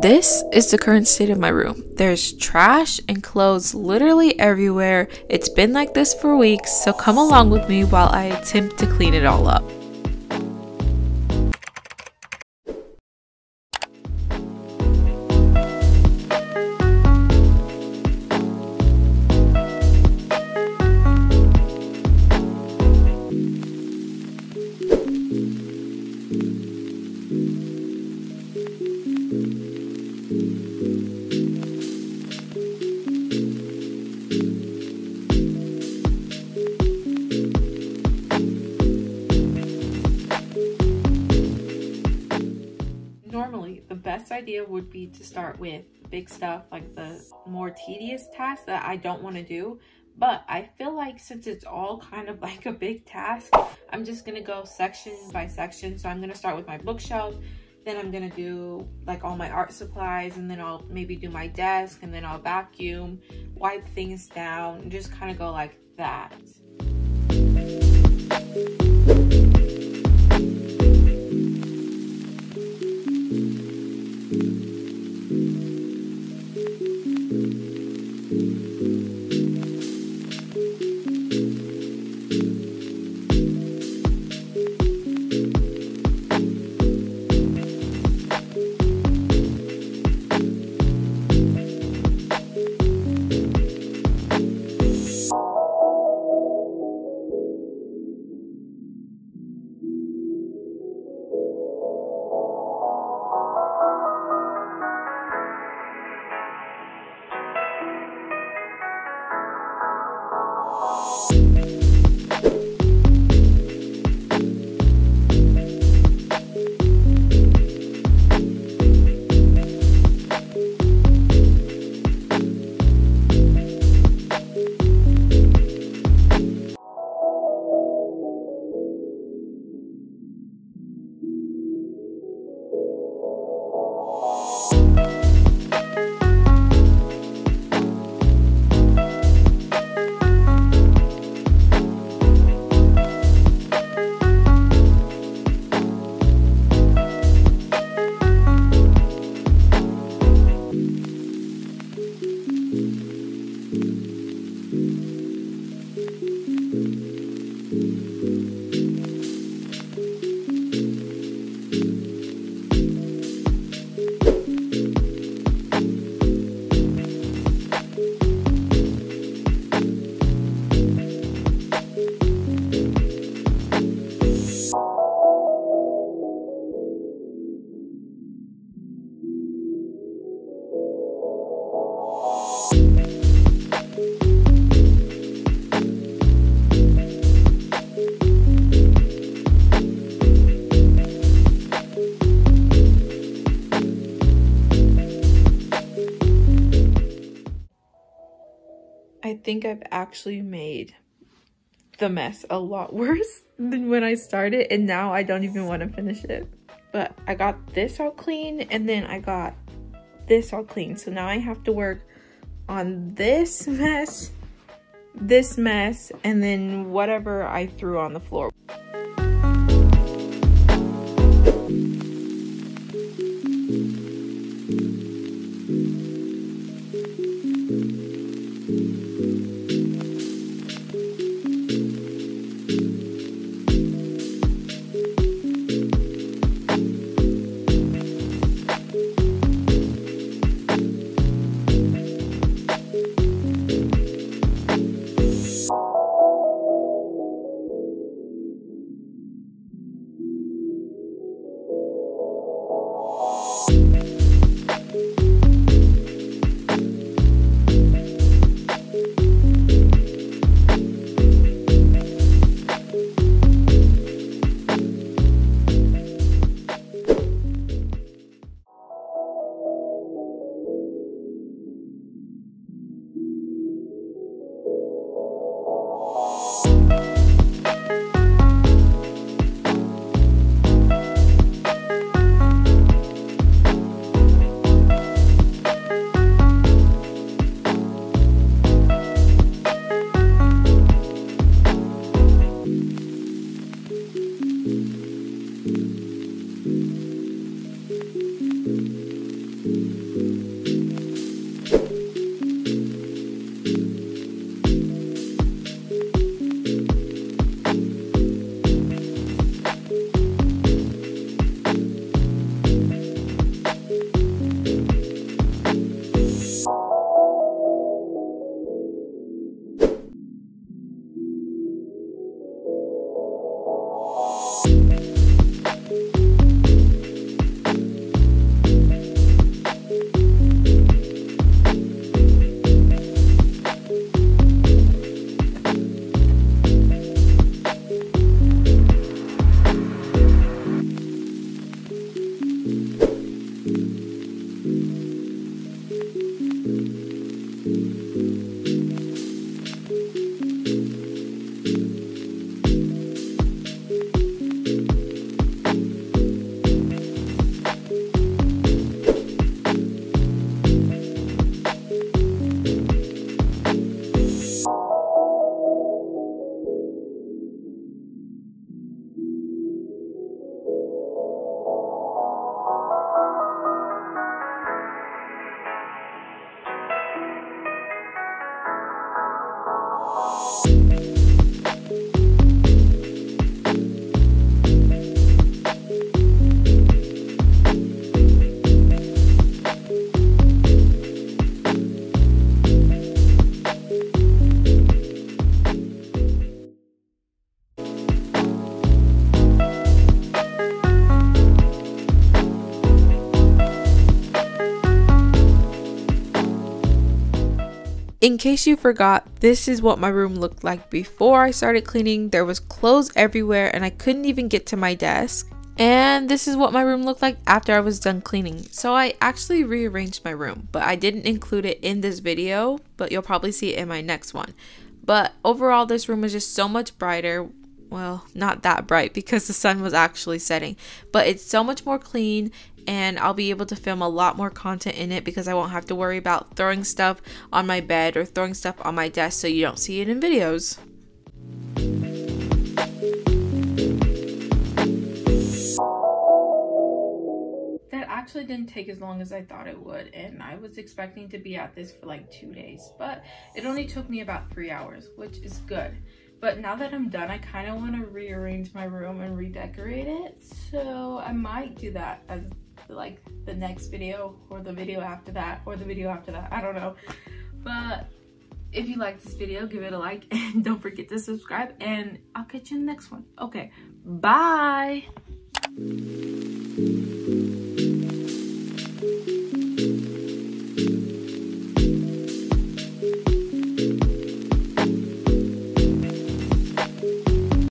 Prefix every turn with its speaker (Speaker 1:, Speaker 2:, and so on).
Speaker 1: This is the current state of my room. There's trash and clothes literally everywhere. It's been like this for weeks, so come along with me while I attempt to clean it all up. Normally, the best idea would be to start with big stuff, like the more tedious tasks that I don't want to do. But I feel like since it's all kind of like a big task, I'm just going to go section by section. So I'm going to start with my bookshelf. Then I'm going to do like all my art supplies. And then I'll maybe do my desk. And then I'll vacuum, wipe things down, and just kind of go like that. I think I've actually made the mess a lot worse than when I started, and now I don't even want to finish it. But I got this all clean, and then I got this all clean. So now I have to work on this mess, and then whatever I threw on the floor. In case you forgot, this is what my room looked like before I started cleaning. There was clothes everywhere and I couldn't even get to my desk. And this is what my room looked like after I was done cleaning. So I actually rearranged my room, but I didn't include it in this video, but you'll probably see it in my next one. But overall, this room was just so much brighter. Well, not that bright because the sun was actually setting, but it's so much more clean, and I'll be able to film a lot more content in it because I won't have to worry about throwing stuff on my bed or throwing stuff on my desk so you don't see it in videos. That actually didn't take as long as I thought it would, and I was expecting to be at this for like 2 days, but it only took me about 3 hours, which is good. But now that I'm done, I kind of want to rearrange my room and redecorate it, so I might do that as like the next video or the video after that or the video after that. I don't know. But if you like this video, give it a like and don't forget to subscribe, and I'll catch you in the next one. Okay, bye.